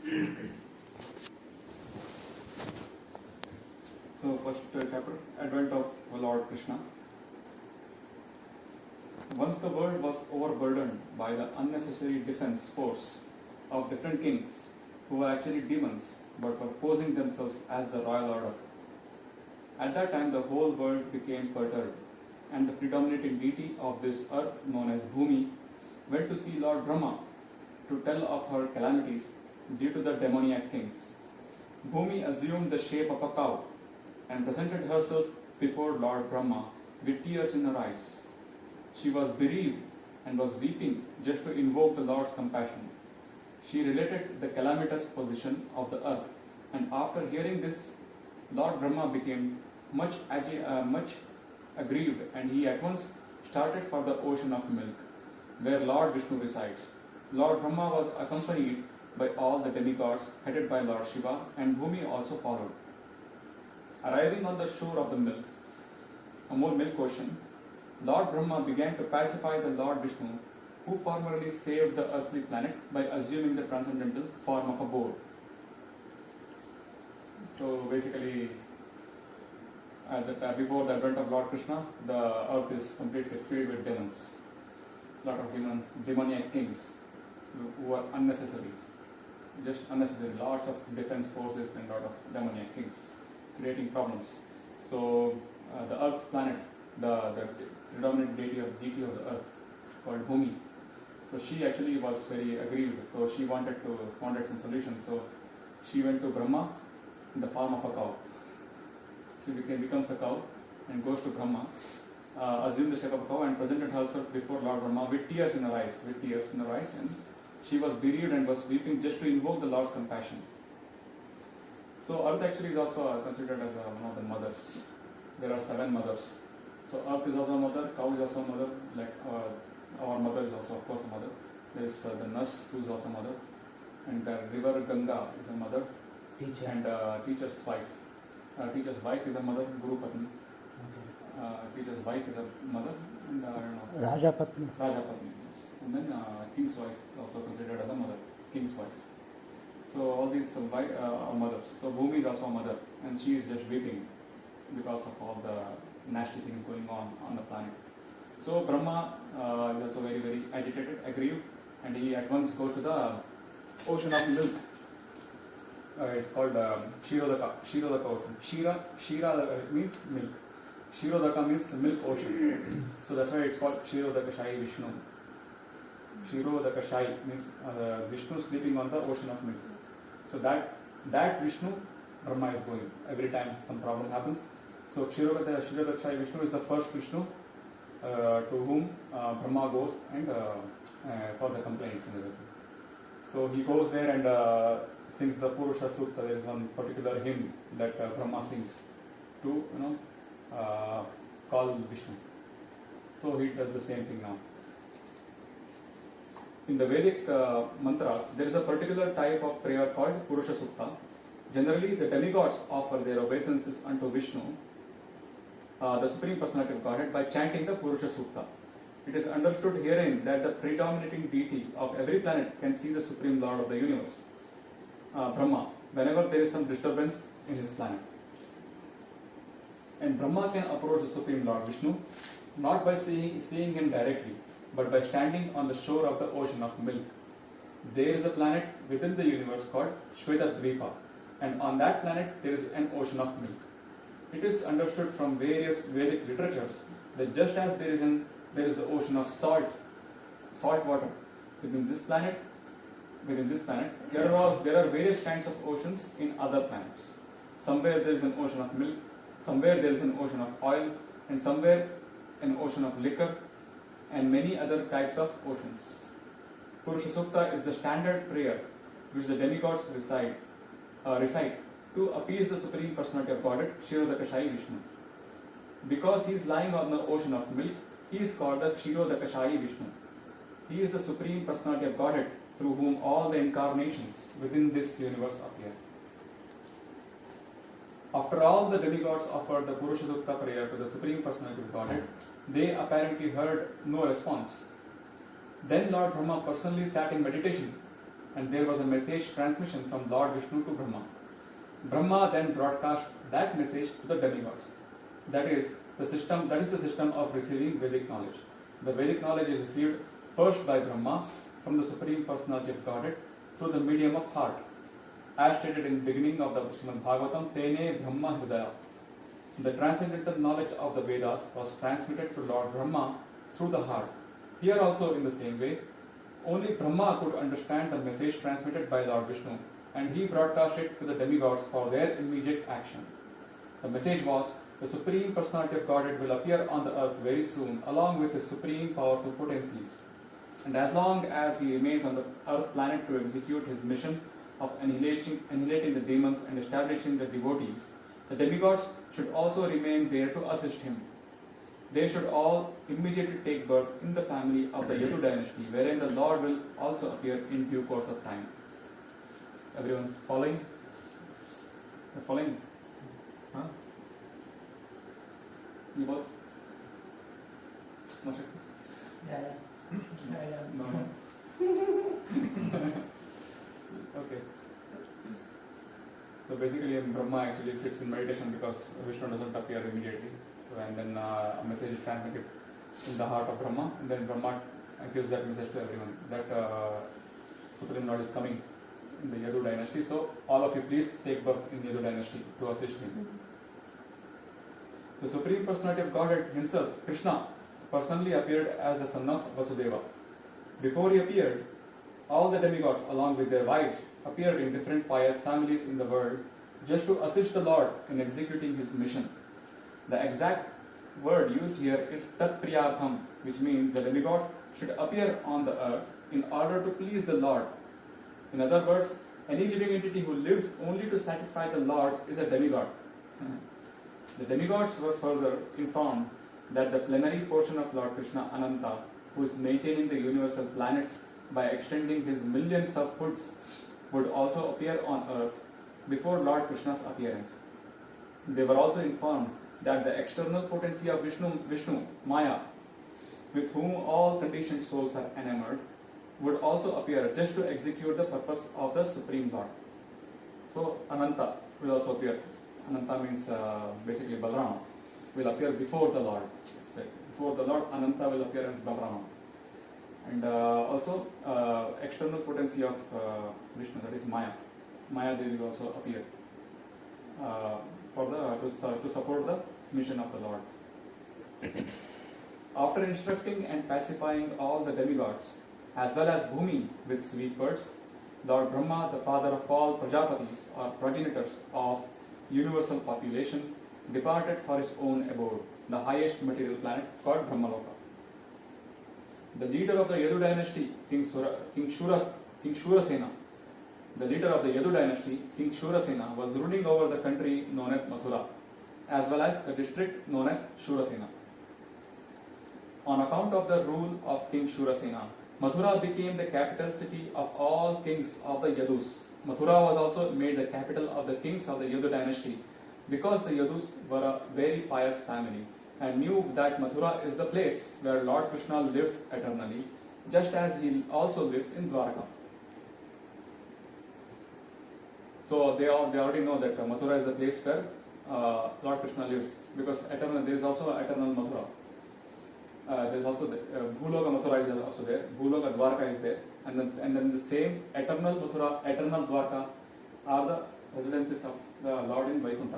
So first chapter, Advent of Lord Krishna. Once the world was overburdened by the unnecessary defense force of different kings who were actually demons but were posing themselves as the royal order. At that time the whole world became perturbed, and the predominating deity of this earth, known as Bhumi, went to see Lord Brahma to tell of her calamities due to the demoniac kings. Bhumi assumed the shape of a cow and presented herself before Lord Brahma with tears in her eyes. She was bereaved and was weeping just to invoke the Lord's compassion. She related the calamitous position of the earth, and after hearing this, Lord Brahma became much aggrieved, and he at once started for the ocean of milk, where Lord Vishnu resides. Lord Brahma was accompanied by all the demigods, headed by Lord Shiva, and Bhumi also followed. Arriving on the shore of the milk ocean, Lord Brahma began to pacify the Lord Vishnu, who formerly saved the earthly planet by assuming the transcendental form of a boar. So basically, before the advent of Lord Krishna, the earth is completely filled with demons. Lot of demoniac kings who are unnecessary, just unnecessary. Lots of defense forces and lot of demoniac kings creating problems. So the Earth's planet, the predominant deity of the earth, called Bhumi. So she actually was very aggrieved. So she wanted some solution. So she went to Brahma in the form of a cow. She becomes a cow and goes to Brahma, assumed the shape of a cow, and presented herself before Lord Brahma with tears in her eyes. And she was bereaved and was weeping just to invoke the Lord's compassion. So Earth actually is also considered as one of the mothers. There are 7 mothers. So Earth is also a mother, cow is also a mother, like our mother is also of course a mother. There is the nurse who is also a mother, and the river Ganga is a mother, Teacher. and teacher's wife. Teacher's wife is a mother, Guru Patni. Teacher's wife is a mother, and I don't know. Raja Patni. Raja Patni. And then king's wife is also considered as a mother, king's wife. So all these are mothers. So Bhumi is also a mother, and she is just weeping because of all the nasty things going on the planet. So Brahma is also very, very agitated, aggrieved, and he at once goes to the ocean of milk. It's called Kshirodaka ocean. Shira means milk. Kshirodaka means milk ocean. So that's why it's called Kshirodaka Shai Vishnu. Kshirodaka Shai means Vishnu sleeping on the ocean of milk. So that Vishnu, Brahma is going every time some problem happens. So Kshirodaka Shai Vishnu is the first Vishnu to whom Brahma goes and for the complaints and everything. So he goes there and sings the Purusha Sukta. There is one particular hymn that Brahma sings to call Vishnu. So he does the same thing now. In the Vedic mantras, there is a particular type of prayer called Purusha Sukta. Generally, the demigods offer their obeisances unto Vishnu, the Supreme Personality of Godhead, by chanting the Purusha Sukta. It is understood herein that the predominating deity of every planet can see the Supreme Lord of the universe, Brahma, whenever there is some disturbance in his planet. And Brahma can approach the Supreme Lord Vishnu not by seeing him directly, but by standing on the shore of the ocean of milk. There is a planet within the universe called Shvetadvipa, and on that planet there is an ocean of milk. It is understood from various Vedic literatures that just as there is the ocean of salt water within this planet, there are various kinds of oceans in other planets. Somewhere there is an ocean of milk, somewhere there is an ocean of oil, and somewhere an ocean of liquor, and many other types of oceans. Purusha Sukta is the standard prayer which the demigods recite to appease the Supreme Personality of Godhead, Kshirodaka Shai Vishnu. Because he is lying on the ocean of milk, he is called the Kshirodaka Shai Vishnu. He is the Supreme Personality of Godhead through whom all the incarnations within this universe appear. After all the demigods offered the Purusha Sukta prayer to the Supreme Personality of Godhead, they apparently heard no response. Then Lord Brahma personally sat in meditation and there was a message transmission from Lord Vishnu to Brahma. Brahma then broadcast that message to the demigods. That is the system of receiving Vedic knowledge. The Vedic knowledge is received first by Brahma from the Supreme Personality of Godhead through the medium of heart. As stated in the beginning of the Srimad Bhagavatam, Tene Brahma Hridaya. The transcendental knowledge of the Vedas was transmitted to Lord Brahma through the heart. Here also in the same way, only Brahma could understand the message transmitted by Lord Vishnu, and he broadcast it to the demigods for their immediate action. The message was, the Supreme Personality of Godhead will appear on the earth very soon, along with his supreme powerful potencies. And as long as he remains on the earth planet to execute his mission of annihilating the demons and establishing the devotees, the demigods should also remain there to assist him. They should all immediately take birth in the family of the Yadu dynasty, wherein the Lord will also appear in due course of time. Everyone following? You're following? Huh? You both? No, Yeah. no. Okay. So basically, Brahma actually sits in meditation because Vishnu doesn't appear immediately. So, and then a message is transmitted in the heart of Brahma, and then Brahma gives that message to everyone that Supreme Lord is coming in the Yadu dynasty. So all of you please take birth in Yadu dynasty to assist him. The Supreme Personality of Godhead himself, Krishna, personally appeared as the son of Vasudeva. Before he appeared, all the demigods along with their wives appeared in different pious families in the world just to assist the Lord in executing his mission. The exact word used here is Tat Priyartham, which means the demigods should appear on the earth in order to please the Lord. In other words, any living entity who lives only to satisfy the Lord is a demigod. The demigods were further informed that the plenary portion of Lord Krishna Ananta, who is maintaining the universal planets by extending his millions of hoods, would also appear on earth before Lord Krishna's appearance. They were also informed that the external potency of Vishnu, Maya, with whom all conditioned souls are enamored, would also appear just to execute the purpose of the Supreme Lord. So Ananta will also appear. Ananta means basically Balarama will appear before the Lord. Before the Lord, Ananta will appear as Balarama. And also external potency of Vishnu, that is Maya. Maya Devi will also appear to support the mission of the Lord. After instructing and pacifying all the demigods, as well as Bhumi with sweet words, Lord Brahma, the father of all Prajapatis or progenitors of universal population, departed for his own abode, the highest material planet called Brahmaloka. The leader of the Yadu dynasty, King Shurasena, was ruling over the country known as Mathura, as well as the district known as Shurasena. On account of the rule of King Shurasena, Mathura became the capital city of all kings of the Yadus. Mathura was also made the capital of the kings of the Yadu dynasty because the Yadus were a very pious family and knew that Mathura is the place where Lord Krishna lives eternally, just as he also lives in Dwarka. So they already know that Mathura is the place where Lord Krishna lives, because there is also eternal Mathura. There is also Bhuloka Mathura is also there. Bhuloka Dwarka is there, and then the same eternal Mathura, eternal Dwarka are the residences of the Lord in Vaikuntha.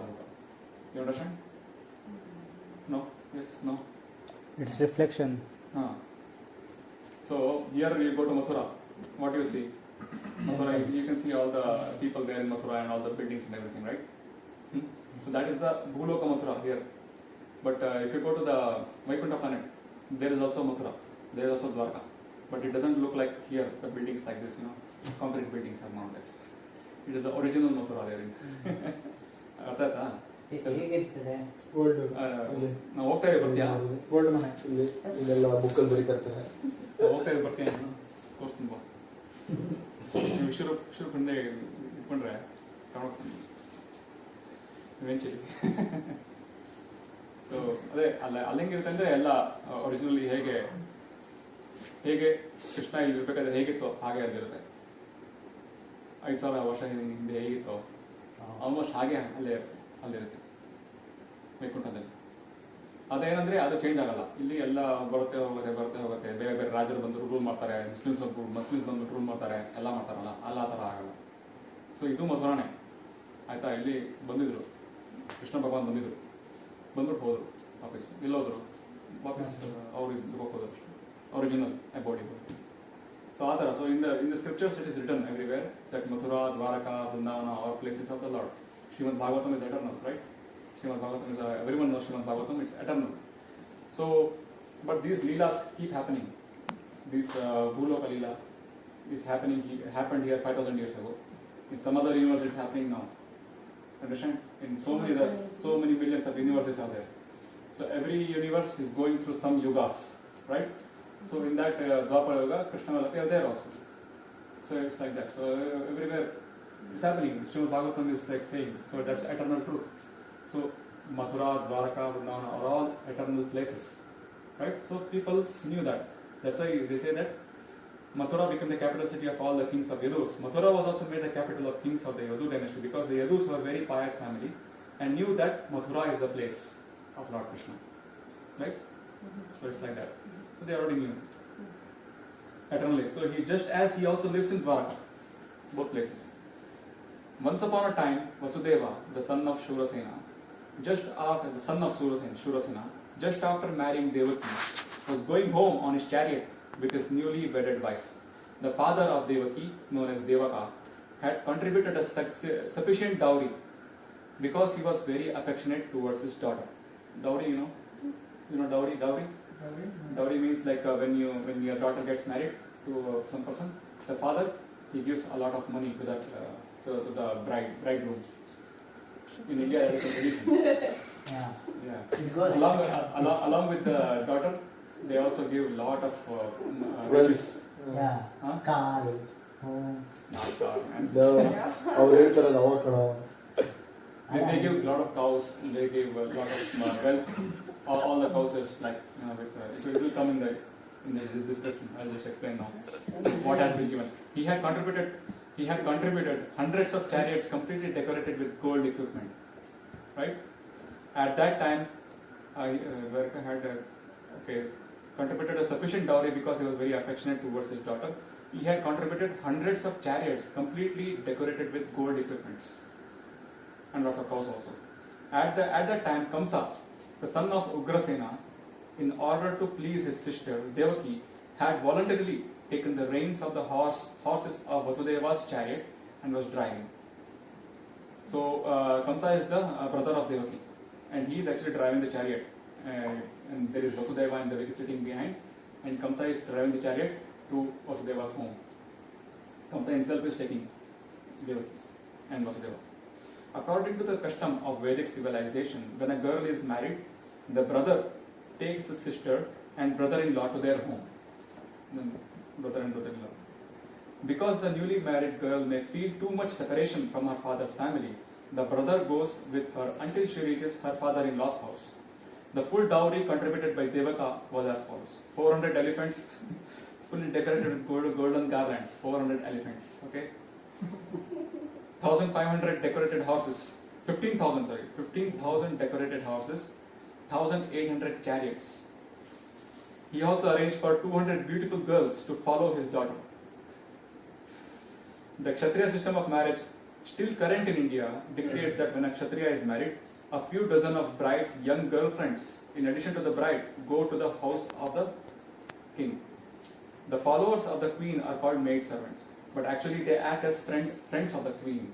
You understand? No? Yes? No? It's reflection. So here you go to Mathura. What do you see? Mathura, you can see all the people there in Mathura and all the buildings and everything, right? So that is the Bhuloka Mathura here. But if you go to the Vaikuntha planet, there is also Mathura, there is also Dwarka. But it doesn't look like here, the buildings like this, concrete buildings are mounted. It is the original Mathura there. ಹೇಗಿರ್ತದೆ ನಾವು ಹೋಗ್ತಾ ಇದ್ದೀವಿ ಬರ್ತೀಯಾ? Gold ಮನೆ ಇಲ್ಲೆಲ್ಲ ಬುಕ್ಕಲ್ಲಿ ಬರೀತಾರೆ. ಹೋಗ್ತಾ ಇದ್ದೀವಿ ಬರ್ತೀಯಾ? ತೋರಿಸ್ತೀನಿ ಬಾ. ನೀವು ಶುರು ಬಂದೆ ಇಟ್ಕೊಂಡ್ರೆ ತಗೊಂಡು ಇವೆಂಚುಲಿ. ಸೊ ಅದೇ ಅಲ್ಲಿಂಗಿರುತ್ತೆ ಅಂದರೆ ಎಲ್ಲ ಒರಿಜಿನಲಿ ಹೇಗೆ ಕೃಷ್ಣ ಇಲ್ಲಿ ಇರಬೇಕಾದ್ರೆ ಹೇಗಿತ್ತು ಹಾಗೆ ಅದಿರುತ್ತೆ. 5,000 ವರ್ಷ ಹಿಂದೆ ಹೇಗಿತ್ತು ಆಲ್ಮೋಸ್ಟ್ ಹಾಗೆ ಅಲ್ಲಿರುತ್ತೆ ವೈಕುಂಠದಲ್ಲಿ. ಅದೇನಂದ್ರೆ ಅದು ಚೇಂಜ್ ಆಗಲ್ಲ. ಇಲ್ಲಿ ಎಲ್ಲ ಬರುತ್ತೆ ಹೋಗುತ್ತೆ ಬೇರೆ ಬೇರೆ ರಾಜರು ಬಂದು ರೂಲ್ ಮಾಡ್ತಾರೆ, ಮುಸ್ಲಿಮ್ಸ್ ಬಂದು ರೂಲ್ ಮಾಡ್ತಾರೆ, ಎಲ್ಲ ಮಾಡ್ತಾರಲ್ಲ, ಆ ಥರ ಆಗಲ್ಲ. ಸೊ ಇದು ಮಥುರಾನೇ ಆಯ್ತಾ. ಇಲ್ಲಿ ಬಂದಿದ್ರು ಕೃಷ್ಣ ಭಗವಾನ್ ಬಂದ್ಬಿಟ್ಟು ಹೋದ್ರು ವಾಪಸ್. ಇಲ್ಲೋದ್ರು ವಾಪಸ್ ಅವ್ರು ಇದಕ್ಕೆ ಹೋದ್ರು ಒರಿಜಿನಲ್ ಅಬೌಟ್ ಇದು. ಸೊ ಆ ಥರ. So in the scriptures it is written everywhere that Mathura, Dwarka, Vrindavan are places of the lord. Srimad Bhagavatam is eternal, right? Srimad Bhagavatam is everyone knows Srimad Bhagavatam, it's eternal. So, but these leelas keep happening. This Bhuloka Leela is happening. Happened here 5,000 years ago. In some other universe, it's happening now. Understand? In so many millions of universes are there. So every universe is going through some yugas, right? So in that Dwapara Yuga, Krishna and Radha are there also. So it's like that. So everywhere it's happening. Srimad Bhagavatam is like saying. So that's eternal truth. So Mathura, Dwaraka, Vrindavana are all eternal places, right? So people knew that. That's why they say that Mathura became the capital city of all the kings of Yadus. Mathura was also made the capital of kings of the Yadu dynasty because the Yadus were very pious family and knew that Mathura is the place of Lord Krishna, right? So it's like that. So they already knew eternally. So he also lives in Dwaraka, both places. Once upon a time, Vasudeva, the son of Shurasena, just after marrying Devaki, was going home on his chariot with his newly wedded wife. The father of Devaki, known as Devaka, had contributed a sufficient dowry because he was very affectionate towards his daughter. Dowry, you know dowry. Dowry means like when your daughter gets married to some person, the father he gives a lot of money to that to the bridegroom. In India, that is a tradition. Yeah. It goes Along with the daughter, they also give a lot of riches. Yeah. Huh? Car, home. Not car, man. ಅವ್ರು ಹೇಳ್ತಾರೆ ನಾವು ಕಣ. They give a lot of cows. They give a lot of wealth. All the cows is like it will come in the description. I'll just explain now what has been given. He had contributed hundreds of chariots completely decorated with gold equipment. Right? At that time, Dwaraka had contributed a sufficient dowry because he was very affectionate towards his daughter. He had contributed hundreds of chariots completely decorated with gold equipment and lots of cows also. At that time, Kamsa, the son of Ugrasena, in order to please his sister Devaki, had voluntarily taken the reins of the horses of Vasudeva's chariot and was driving. So Kamsa is the brother of Devaki, and he is actually driving the chariot. And there is Vasudeva and Devaki sitting behind, and Kamsa is driving the chariot to Vasudeva's home. Kamsa himself is taking Devaki and Vasudeva. According to the custom of Vedic civilization, when a girl is married, the brother takes the sister and brother-in-law to their home. Brother and brother-in-law. Because the newly married girl may feel too much separation from her father's family, the brother goes with her until she reaches her father-in-law's house. The full dowry contributed by Devaka was as follows: 400 elephants, fully decorated with golden garlands. 400 elephants, okay. 1,500 decorated horses. 15,000 decorated horses. 1,800 chariots. He also arranged for 200 beautiful girls to follow his daughter. The Kshatriya system of marriage, still current in India, dictates that when a Kshatriya is married, a few dozen of bride's young girlfriends, in addition to the bride, go to the house of the king. The followers of the queen are called maidservants, but actually they act as friends of the queen.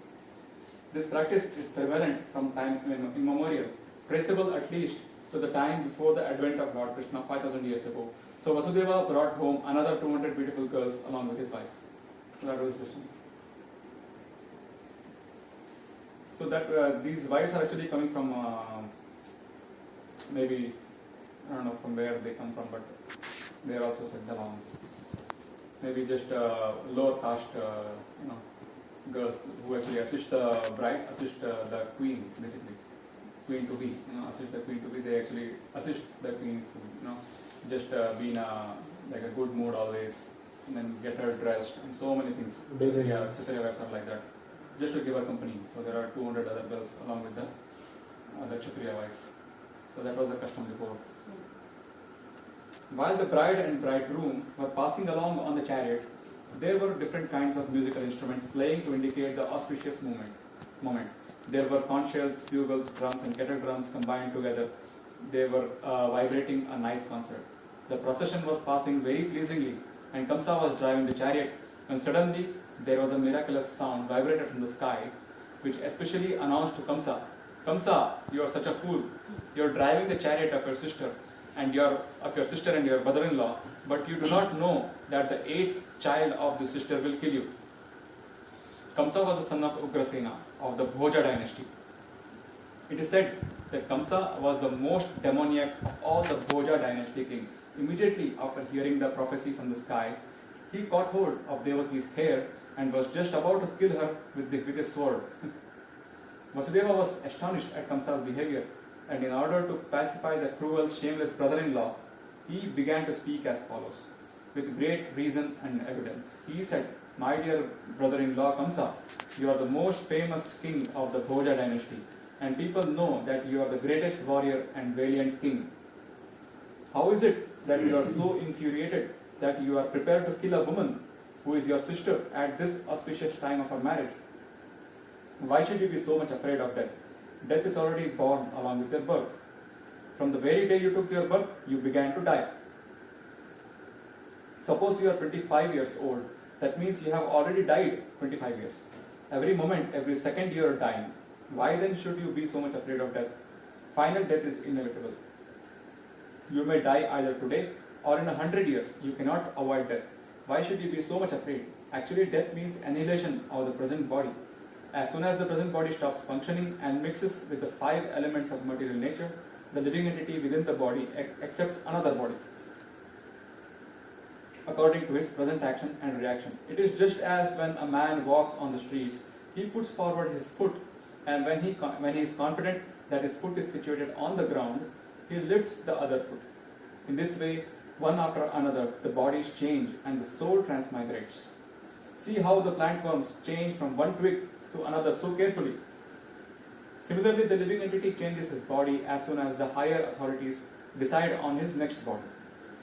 This practice is prevalent from time immemorial, traceable at least to the time before the advent of Lord Krishna 5,000 years ago. So Vasudeva brought home another 200 beautiful girls along with his wife. So that was the system. So that these wives are actually coming from maybe I don't know from where they come from, but they are also sent along. Maybe just lower caste, girls who actually assist the bride, assist the queen basically. Queen to be, assist the queen to be. They actually assist the queen to, just be in like a good mood always, and then get her dressed, and so many things. Daily Yeah, needs. Kshatriya wives are like that. Just to give her company. So there are 200 other girls along with the Kshatriya wife. So that was the custom before. While the bride and bridegroom were passing along on the chariot, there were different kinds of musical instruments playing to indicate the auspicious moment. There were conch shells, bugles, drums, and kettle drums combined together. They were vibrating a nice concert. The procession was passing very pleasingly, and Kamsa was driving the chariot when suddenly there was a miraculous sound vibrated from the sky, which especially announced to Kamsa, Kamsa, you are such a fool. You are driving the chariot of your sister and your brother-in-law, but you do not know that the 8th child of the sister will kill you. Kamsa was the son of Ugrasena of the Bhoja dynasty. It is said that Kamsa was the most demoniac of all the Bhoja dynasty kings. Immediately after hearing the prophecy from the sky, he caught hold of Devaki's hair and was just about to kill her with his sword. Vasudeva was astonished at Kamsa's behavior, and in order to pacify the cruel, shameless brother-in-law, he began to speak as follows. With great reason and evidence, he said, My dear brother-in-law Kamsa, you are the most famous king of the Bhoja dynasty, and people know that you are the greatest warrior and valiant king. How is it that you are so infuriated that you are prepared to kill a woman who is your sister at this auspicious time of her marriage? Why should you be so much afraid of death? Death is already born along with your birth. From the very day you took your birth, you began to die. Suppose you are 25 years old, that means you have already died 25 years. Every moment, every second you are dying. Why then should you be so much afraid of death? Final death is inevitable. You may die either today or in 100 years. You cannot avoid death. Why should you be so much afraid? Actually, death means annihilation of the present body. As soon as the present body stops functioning and mixes with the 5 elements of material nature, the living entity within the body accepts another body according to his present action and reaction. It is just as when a man walks on the streets, he puts forward his foot, and when he is confident that his foot is situated on the ground, he lifts the other foot. In this way, one after another, the bodies change and the soul transmigrates. See how the plant forms change from one twig to another so carefully. Similarly, the living entity changes his body as soon as the higher authorities decide on his next body.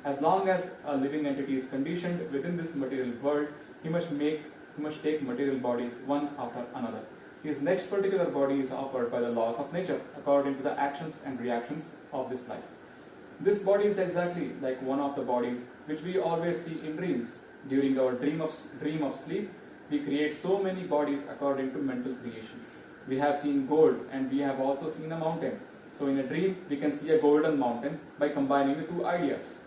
As long as a living entity is conditioned within this material world, he must take material bodies one after another. His next particular body is offered by the laws of nature according to the actions and reactions of this life. This body is exactly like one of the bodies which we always see in dreams. During our dream of sleep, we create so many bodies according to mental creations. We have seen gold and we have also seen a mountain. So in a dream, we can see a golden mountain by combining the two ideas.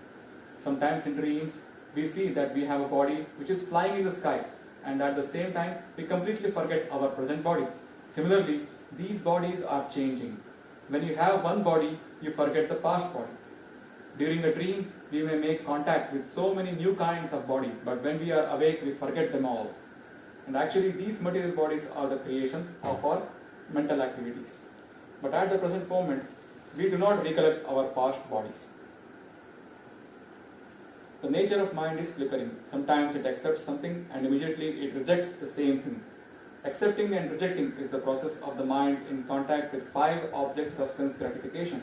Sometimes in dreams, we see that we have a body which is flying in the sky, and at the same time, we completely forget our present body. Similarly, these bodies are changing. When you have one body, you forget the past body. During a dream, we may make contact with so many new kinds of bodies, but when we are awake, we forget them all. And actually, these material bodies are the creations of our mental activities. But at the present moment, we do not recollect our past bodies. The nature of mind is flickering. Sometimes it accepts something and immediately it rejects the same thing. Accepting and rejecting is the process of the mind in contact with 5 objects of sense gratification: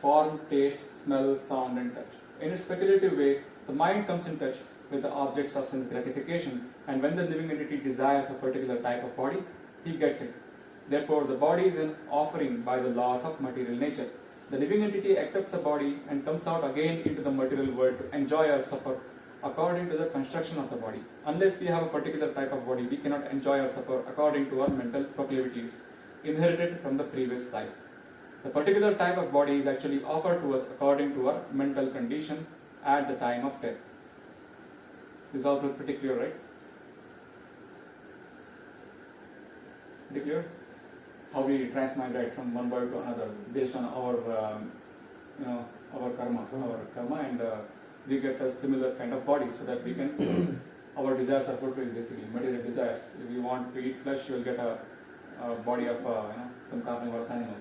form, taste, smell, sound, and touch. In its speculative way, the mind comes in touch with the objects of sense gratification, and when the living entity desires a particular type of body, he gets it. Therefore, the body is an offering by the laws of material nature. The living entity accepts a body and comes out again into the material world to enjoy or suffer according to the construction of the body. Unless we have a particular type of body, we cannot enjoy or suffer according to our mental proclivities inherited from the previous life. The particular type of body is actually offered to us according to our mental condition at the time of death. This is all pretty clear, right? Pretty clear? How we transmigrate from one body to another based on our karma, and we get a similar kind of body so that we can our desires are fulfilled, basically material desires. If you want to eat flesh, you will get a body of some carnivorous animal.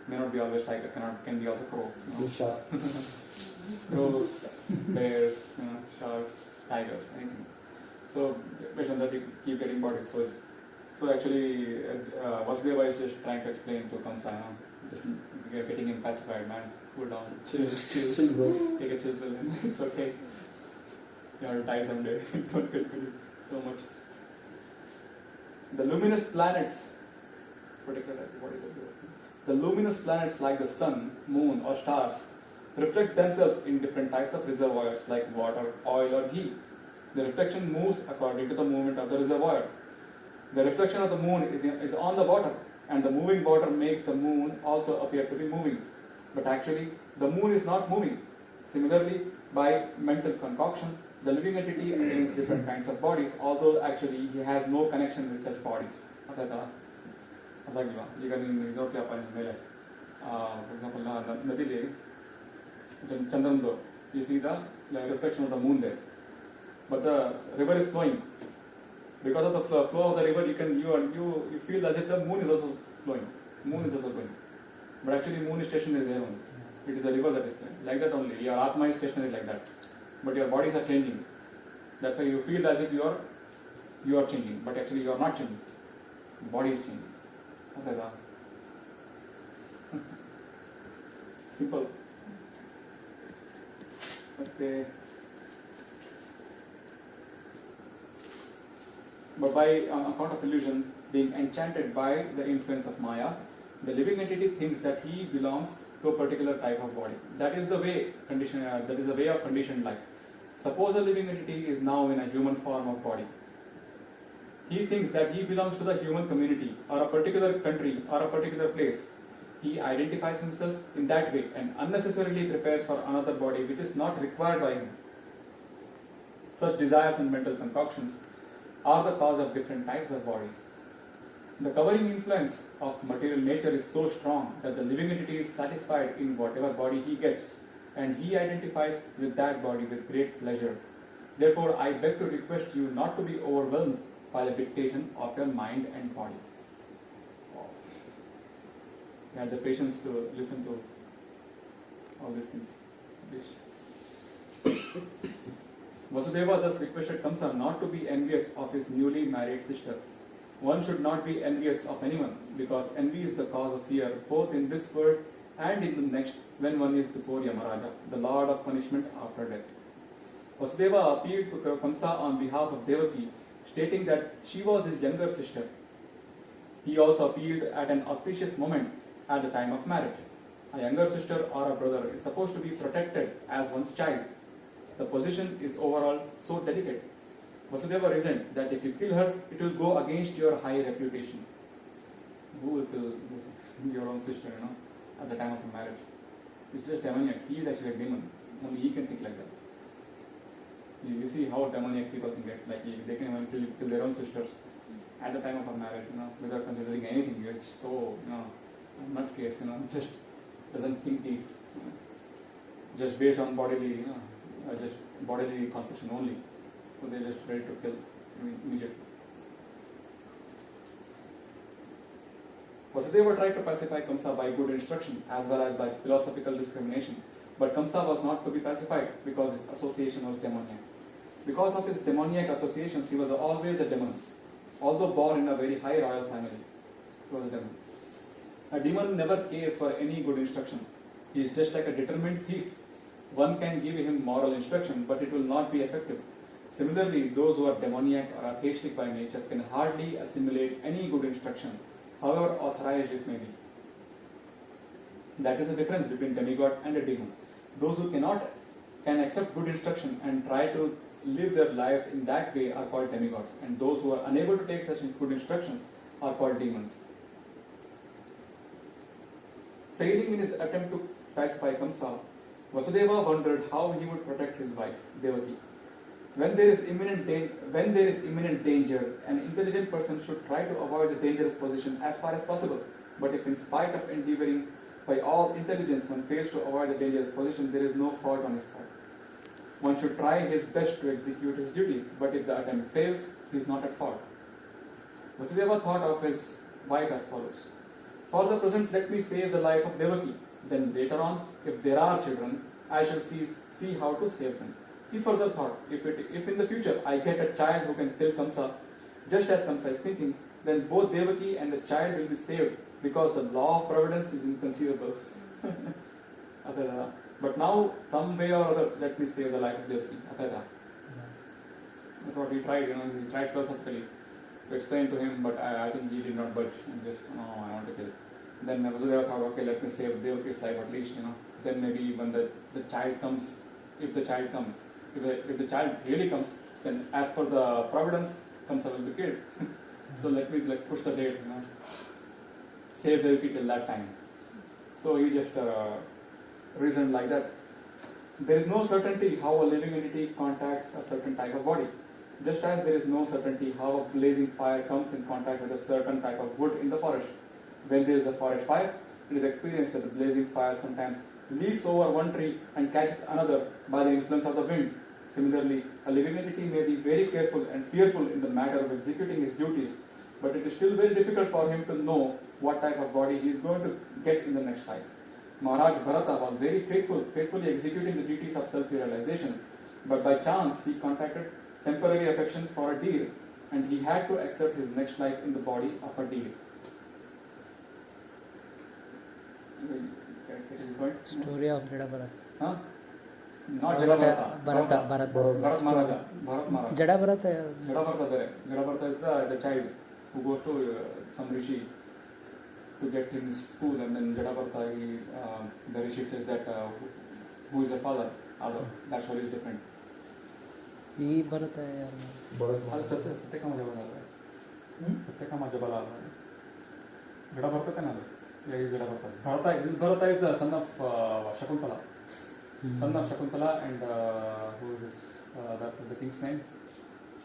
May not be always tiger, can be also crow. Shark. Crows, bears, sharks, tigers, anything. So based on that, we keep getting bodies. So actually, Vasudeva is just trying to explain to Kamsa, just getting him pacified, man. Cool down, chill, Chill, bro. take a chill pill, and it's okay. You have to die someday. Don't get so much. The luminous planets, particularly, what is it? The luminous planets like the sun, moon, or stars reflect themselves in different types of reservoirs like water, oil, or ghee. The reflection moves according to the movement of the reservoir. The reflection of the moon is on the water, and the moving water makes the moon also appear to be moving. But actually, the moon is not moving. Similarly, by mental concoction, the living entity assumes different kinds of bodies, although actually he has no connection with such bodies. ಈಗ ನೀನು ನೋಡ್ತೀಯಪ್ಪ ನಿಮ್ಮ ಮೇಲೆ for example ನದಿಲಿ ಚಂದ್ರನದು you see the reflection of the moon there but the river is flowing because of the flow of the river you feel as if the moon is also flowing, but actually moon is stationary there only. It is the river that is flowing like that only. Your atma is stationary like that, but your bodies are changing. That's why you feel as if you are changing, but actually you are not changing. Body is changing. Okay, simple. Okay. But by account of illusion, being enchanted by the influence of Maya, the living entity thinks that he belongs to a particular type of body. That is the way of conditioned life. Suppose a living entity is now in a human form of body. He thinks that he belongs to the human community or a particular country or a particular place. He identifies himself in that way and unnecessarily prepares for another body which is not required by him. Such desires and mental concoctions are the cause of different types of bodies. The covering influence of material nature is so strong that the living entity is satisfied in whatever body he gets, and he identifies with that body with great pleasure. Therefore, I beg to request you not to be overwhelmed by the dictation of your mind and body. You have the patience to listen to all these things. Vasudeva thus requested Kamsa not to be envious of his newly married sister. One should not be envious of anyone, because envy is the cause of fear both in this world and in the next when one is before Yamaraja, the lord of punishment after death. Vasudeva appealed to Kamsa on behalf of Devaki, stating that she was his younger sister. He also appealed at an auspicious moment at the time of marriage. A younger sister or a brother is supposed to be protected as one's child. The position is overall so delicate. Vasudeva reasoned that if you kill her, it will go against your high reputation. Who will kill your own sister, at the time of a marriage? It's just demoniac. He is actually a demon. Only he can think like that. You see how demoniac people can get. Like they can even kill their own sisters at the time of a marriage, without considering anything. It's so, nutcase, just doesn't think deep. Just based on bodily, just bodily conception only. So they're just ready to kill immediately. Vasudeva tried to pacify Kamsa by good instruction as well as by philosophical discrimination. But Kamsa was not to be pacified because his association was demoniac. Because of his demoniac associations, he was always a demon. Although born in a very high royal family, he was a demon. A demon never cares for any good instruction. He is just like a determined thief. One can give him moral instruction, but it will not be effective. Similarly, those who are demoniac or atheistic by nature can hardly assimilate any good instruction, however authorized it may be. That is the difference between demigod and a demon. Those who can accept good instruction and try to live their lives in that way are called demigods, and those who are unable to take such good instructions are called demons. Failing in his attempt to pacify Kamsa, Vasudeva wondered how he would protect his wife, Devaki. When there is imminent danger, an intelligent person should try to avoid the dangerous position as far as possible. But if in spite of endeavoring by all intelligence one fails to avoid the dangerous position, there is no fault on his part. One should try his best to execute his duties, but if the attempt fails, he is not at fault. Vasudeva thought of his wife as follows: for the present, let me save the life of Devaki. Then later on, if there are children, I shall see how to save them. He further thought, if in the future I get a child who can kill Kamsa, just as Kamsa is thinking, then both Devaki and the child will be saved because the law of providence is inconceivable. But now, some way or other, let me save the life of Devaki. That's what he tried, he tried philosophically to explain to him, but I think he did not budge and just, no, I want to kill. Then Vasudeva thought, okay, let me save Devaki's life at least, Then maybe when the child comes, if the child comes, if the child really comes, then as per the providence, Kamsa will be killed. So let me push the date, save Devaki till that time. So he just reasoned like that. There is no certainty how a living entity contacts a certain type of body. Just as there is no certainty how a blazing fire comes in contact with a certain type of wood in the forest. When there is a forest fire, it is experienced that the blazing fire sometimes leaps over one tree and catches another by the influence of the wind. Similarly, a living entity may be very careful and fearful in the matter of executing his duties, but it is still very difficult for him to know what type of body he is going to get in the next life. Maharaj Bharata was very faithfully executing the duties of self-realization, but by chance he contracted temporary affection for a deer, and he had to accept his next life in the body of a deer. It is good. Story of Jada Bharat. Huh? Not Jada Bharata. Bharat. Bharat Maharaj. Bharat Maharaj. Jada Bharat. Jada Bharata there. Jada Bharata is the child who goes to some rishi to get him in school, and then Jada Bharata, the rishi says that who is the father? Other. That's what is different. ये भरत है यार. सत्य का मजा बना रहा है. सत्य का मजा बना रहा है. Jada Bharata का नाम है. Yeah, he's Jada Bharata. This Bharata is the son of Shakuntala. Son of Shakuntala, and who is the king's name?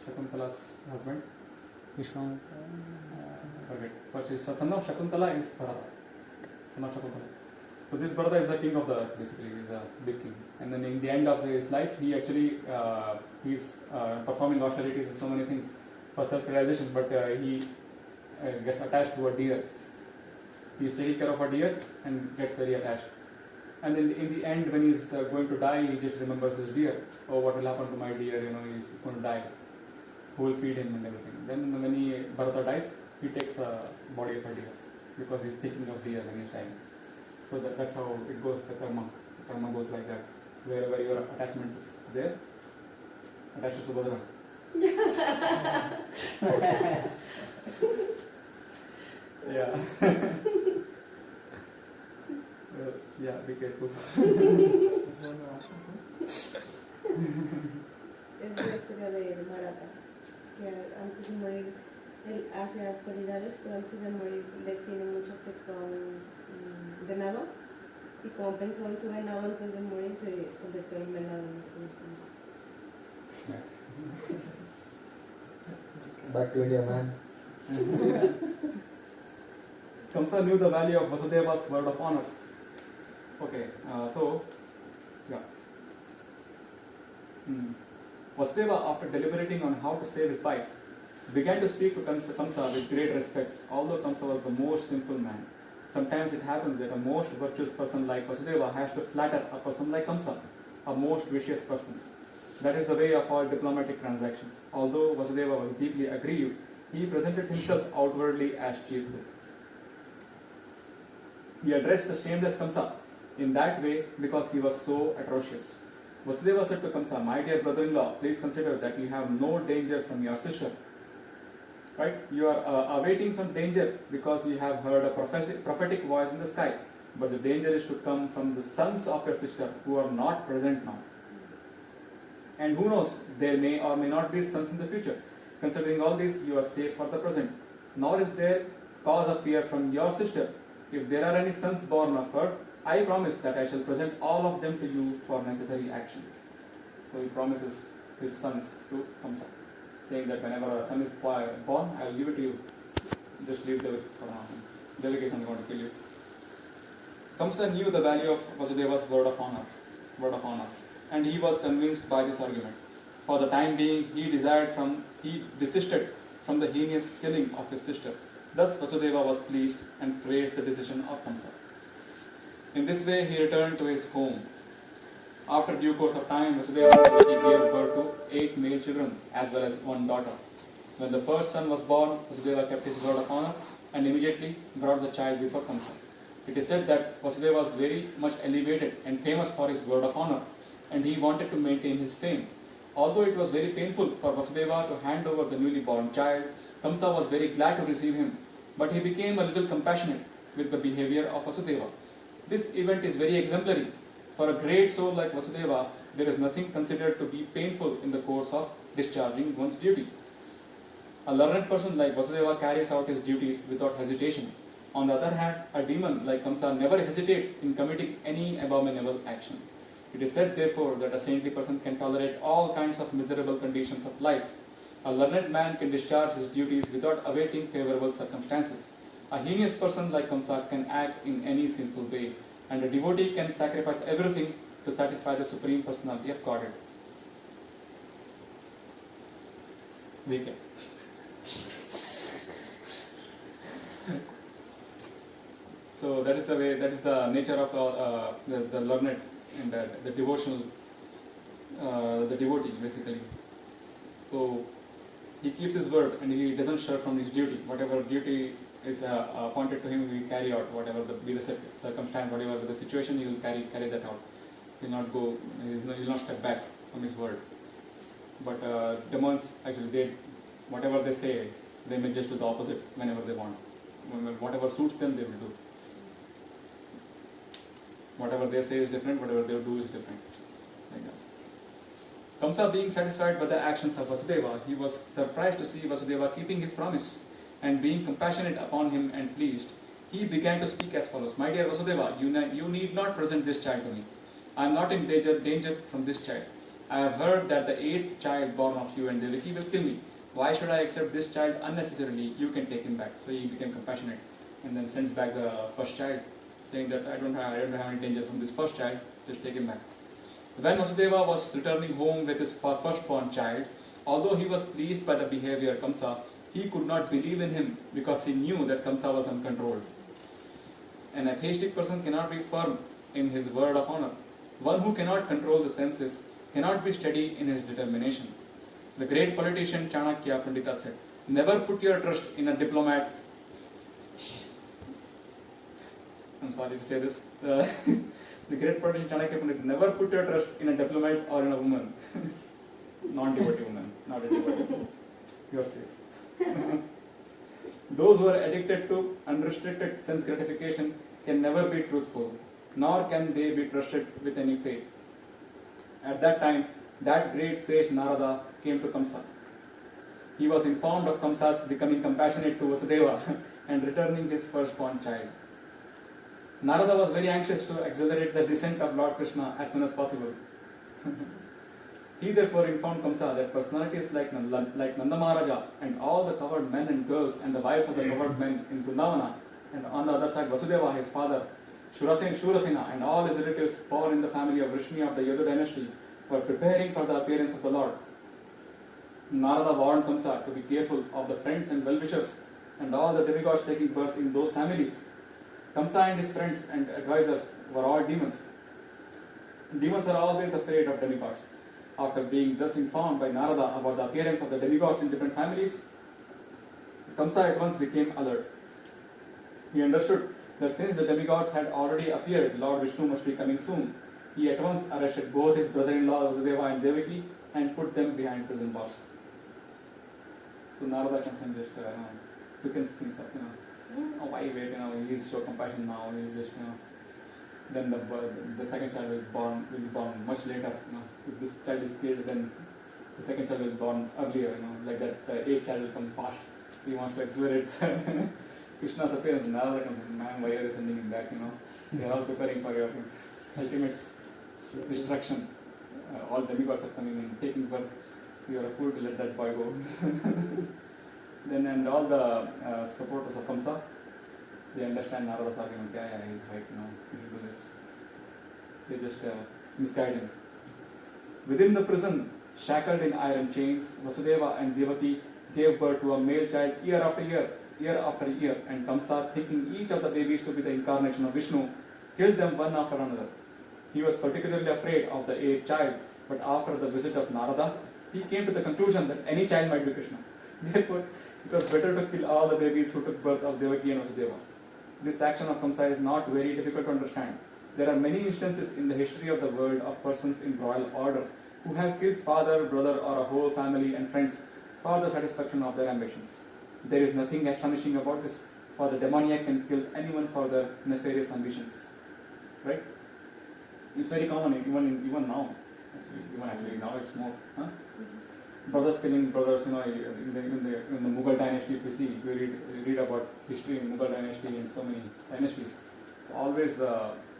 Shakuntala's husband. Vishwamitra. Forget. But his son of Shakuntala is Bharata. Son of Shakuntala. So this Bharata is the king of the earth, basically. He's a big king. And then in the end of his life, he actually he's performing austerities and so many things for self-realization. But he gets attached to a deer. He's taking care of a deer and gets very attached. And then in the end, when he's going to die, he just remembers his deer. Oh, what will happen to my deer? He's going to die. Who will feed him and everything? Then when Bharata dies, he takes the body of a deer because he's thinking of deer when he's dying. So that's how it goes, the karma. The karma goes like that. Wherever your attachment is there, attached to Subhadra. Yeah. Yeah, be careful. Es la historia de Bharata, que antes de morir, él hace austeridades, pero antes de morir le tiene mucho afecto a un venado, y como pensó en su venado antes de morir, se convirtió en venado. Back to India, man. Kamsa knew the value of Vasudeva's word of honor. Okay, yeah. Vasudeva, after deliberating on how to save his wife, began to speak to Kamsa with great respect, although Kamsa was the most simple man. Sometimes it happens that a most virtuous person like Vasudeva has to flatter a person like Kamsa, a most vicious person. That is the way of all diplomatic transactions. Although Vasudeva was deeply aggrieved, he presented himself outwardly as cheerful. He addressed the shameless Kamsa in that way because he was so atrocious. Vasudeva said to Kamsa, "My dear brother-in-law, please consider that you have no danger from your sister. Right? You are awaiting some danger because you have heard a prophetic voice in the sky. But the danger is to come from the sons of your sister who are not present now. And who knows, there may or may not be sons in the future. Considering all this, you are safe for the present. Nor is there cause of fear from your sister. If there are any sons born of her, I promise that I shall present all of them to you for necessary action." So he promises his sons to Kamsa, saying that whenever a son is born, I will give it to you. Just leave Devaki for now. Devaki is not going to kill you. Kamsa knew the value of Vasudeva's word of honor, and he was convinced by this argument. For the time being, he desisted from the heinous killing of his sister. Thus Vasudeva was pleased and praised the decision of Kamsa. In this way, he returned to his home. After due course of time, Vasudeva and Devaki gave birth to 8 male children as well as 1 daughter. When the first son was born, Vasudeva kept his word of honor and immediately brought the child before Kamsa. It is said that Vasudeva was very much elevated and famous for his word of honor, and he wanted to maintain his fame. Although it was very painful for Vasudeva to hand over the newly born child, Kamsa was very glad to receive him, but he became a little compassionate with the behavior of Vasudeva. This event is very exemplary. For a great soul like Vasudeva, there is nothing considered to be painful in the course of discharging one's duty. A learned person like Vasudeva carries out his duties without hesitation. On the other hand, a demon like Kamsa never hesitates in committing any abominable action. It is said, therefore, that a saintly person can tolerate all kinds of miserable conditions of life. A learned man can discharge his duties without awaiting favorable circumstances. A heinous person like Kamsa can act in any sinful way, and a devotee can sacrifice everything to satisfy the Supreme Personality of Godhead. Recap. So that is the way, that is the nature of the learned and the devotional, the devotee basically. So he keeps his word and he doesn't shirk from his duty. Whatever duty is appointed to him, he will carry out. Whatever be the circumstance, whatever the situation, he will carry that out. He will not go, he will not step back from his word. But demons, actually, whatever they say, they may just do the opposite whenever they want. Whatever suits them, they will do. Whatever they say is different, whatever they do is different. Like that. Kamsa being satisfied by the actions of Vasudeva, he was surprised to see Vasudeva keeping his promise and being compassionate upon him and pleased. He began to speak as follows: "My dear Vasudeva, you need not present this child to me. I am not in danger from this child. I have heard that the 8th child born of you and Devaki will kill me. Why should I accept this child unnecessarily? You can take him back." So he became compassionate and then sends back the first child, saying that I don't have any danger from this first child, just take him back. When Vasudeva was returning home with his firstborn child, although he was pleased by the behavior of Kamsa, he could not believe in him because he knew that Kamsa was uncontrolled. An atheistic person cannot be firm in his word of honor. One who cannot control the senses cannot be steady in his determination. The great politician Chanakya Pandita said, "Never put your trust in a diplomat." I'm sorry to say this. The great politician Chanakya Pandita said, "Never put your trust in a diplomat or in a woman." Non-devotee woman, not a devotee. You are safe. Those who are addicted to unrestricted sense gratification can never be truthful, nor can they be trusted with any faith. At that time, that great sage Narada came to Kamsa. He was informed of Kamsa's becoming compassionate to Vasudeva and returning his firstborn child. Narada was very anxious to accelerate the descent of Lord Krishna as soon as possible. He therefore informed Kamsa that personalities like Nanda Maharaja and all the covered men and girls and the wives of the covered men in Vrindavana, and on the other side Vasudeva, his father, Shurasena, and all his relatives born in the family of Vrishni of the Yadu dynasty were preparing for the appearance of the Lord. Narada warned Kamsa to be careful of the friends and well-wishers and all the demigods taking birth in those families. Kamsa and his friends and advisors were all demons. Demons are always afraid of demigods. After being thus informed by Narada about the appearance of the demigods in different families, Kamsa at once became alert. He understood that since the demigods had already appeared, Lord Vishnu must be coming soon. He at once arrested both his brother-in-law Vasudeva and Devaki and put them behind prison bars. So Narada comes and just quickens things up, Oh, why wait, he's so compassionate now, he's just, Then the second child will be born much later, If this child is killed, then the second child will be born earlier, Like that, the 8th child will come fast. He wants to accelerate Krishna's appearance. Narada comes, man, why are you sending him back, They are all preparing for your ultimate destruction. All demigods are coming and taking birth. You are a fool to let that boy go. Then, and all the supporters of Kamsa, they understand Narada's argument. Yeah, he's right, you should do this. They just misguide him. Within the prison, shackled in iron chains, Vasudeva and Devaki gave birth to a male child year after year, and Kamsa, thinking each of the babies to be the incarnation of Vishnu, killed them one after another. He was particularly afraid of the eighth child, but after the visit of Narada, he came to the conclusion that any child might be Krishna. Therefore, it was better to kill all the babies who took birth of Devaki and Vasudeva. This action of Kamsa is not very difficult to understand. There are many instances in the history of the world of persons in royal order who have killed father, brother, or a whole family and friends for the satisfaction of their ambitions. There is nothing astonishing about this, for the demoniac can kill anyone for their nefarious ambitions. Right? It's very common even now. Even now it's more. Huh? Brothers killing brothers, in the Mughal dynasty, if you see, we read about history in Mughal dynasty and so many dynasties. So always,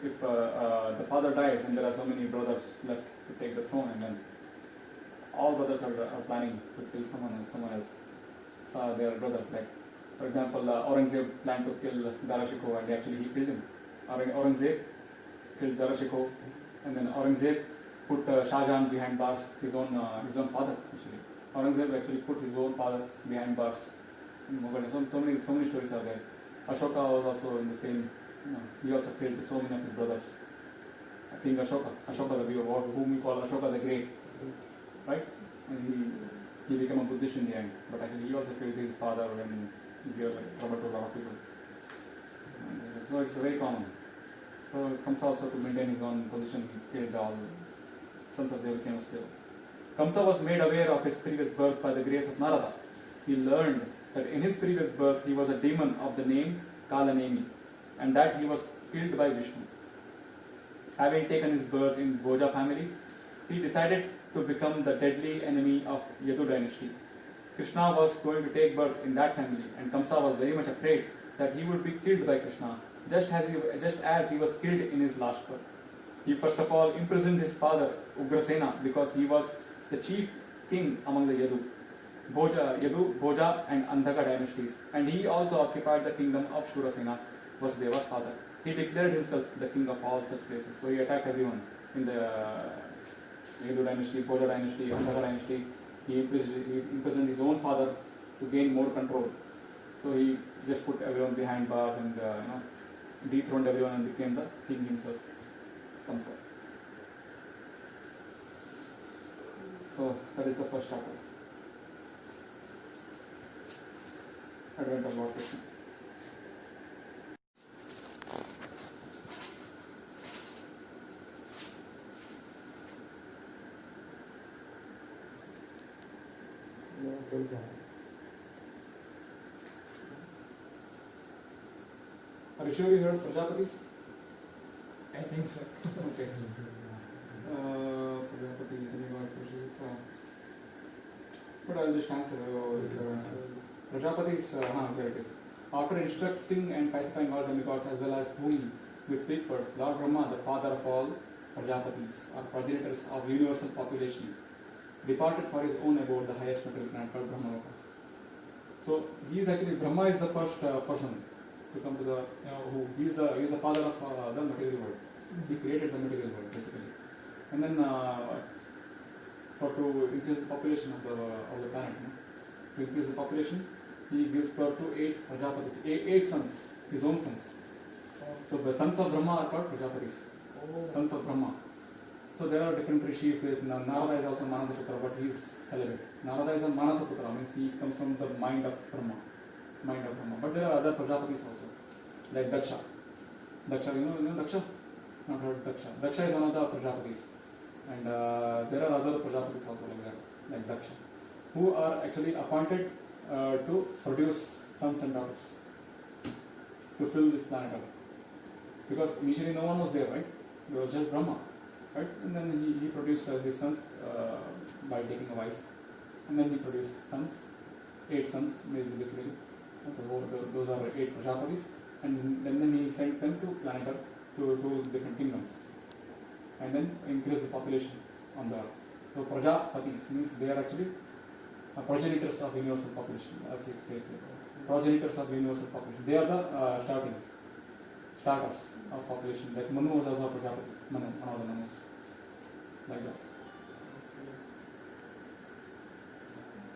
if the father dies and there are so many brothers left to take the throne, and then all brothers are planning to kill someone else, their brother. Like, for example, Aurangzeb planned to kill Dara Shikoh, and actually he killed him. Aurangzeb killed Dara Shikoh, and then Aurangzeb put Shah Jahan behind bars, his own father actually. Aurangzeb actually put his own father behind bars in Mughal. So many stories are there. Ashoka was also in the same. He also killed so many of his brothers. King Ashoka the Viewer, whom we call Ashoka the Great, right? And he became a Buddhist in the end. But actually, he also killed his father when he gave rubber to a lot of people. So it's very common. So it comes also to maintain his own position. He killed all sons of Devaki and Vasudeva. Kamsa was made aware of his previous birth by the grace of Narada. He learned that in his previous birth he was a demon of the name Kalanemi, and that he was killed by Vishnu. Having taken his birth in Bhoja family, he decided to become the deadly enemy of Yadu dynasty. Krishna was going to take birth in that family, and Kamsa was very much afraid that he would be killed by Krishna, just as he was killed in his last birth. He first of all imprisoned his father Ugrasena because he was the chief king among the Yadu, Bhoja and Andhaka dynasties, and he also occupied the kingdom of Shurasena, Vasudeva's father. He declared himself the king of all such places, so he attacked everyone in the Yadu dynasty, Bhoja dynasty, Andhaka dynasty. He imprisoned his own father to gain more control. So he just put everyone behind bars and dethroned everyone and became the king himself. Kamsa. So that is the first chapter. Advent of Lord Krishna. Are you sure you heard Prajapatis? I think so. Okay. Prajapati, but I'll just answer. Prajapatis, here it is. After instructing and pacifying all demigods as well as Bhumi with sweet words, Lord Brahma, the father of all Prajapatis, or progenitors of universal population, departed for his own abode, the highest material planet called Brahmaloka. So he is actually, Brahma is the first person to come to the, he is the father of the material world. He created the material world basically. And then to increase the population of the planet, to increase the population, he gives birth to 8 Prajapatis, 8 sons, his own sons. So the sons of Brahma are called Prajapatis, sons of Brahma. So there are different rishis. Narada is also Manasaputra, but he is celibate. Narada is a Manasaputra, means he comes from the mind of Brahma. But there are other Prajapatis also, like Daksha. Daksha, you know Daksha? Not heard Daksha. Daksha is one of the Prajapatis. And there are other Prajapatis also like that, like Daksha, who are actually appointed to produce sons and daughters, to fill this planet up. Because initially no one was there, right? There was just Brahma, right? And then he produced his sons by taking a wife. And then he produced sons, 8 sons basically. Those are 8 Prajapatis. And then he sent them to planet Earth to different kingdoms. And then increase the population on the earth. So Prajapatis means they are actually progenitors of universal population, as it says here. Progenitors of universal population. They are the starters of population. Like Manu was also a Prajapati. Manu, one of the Manus. Like that.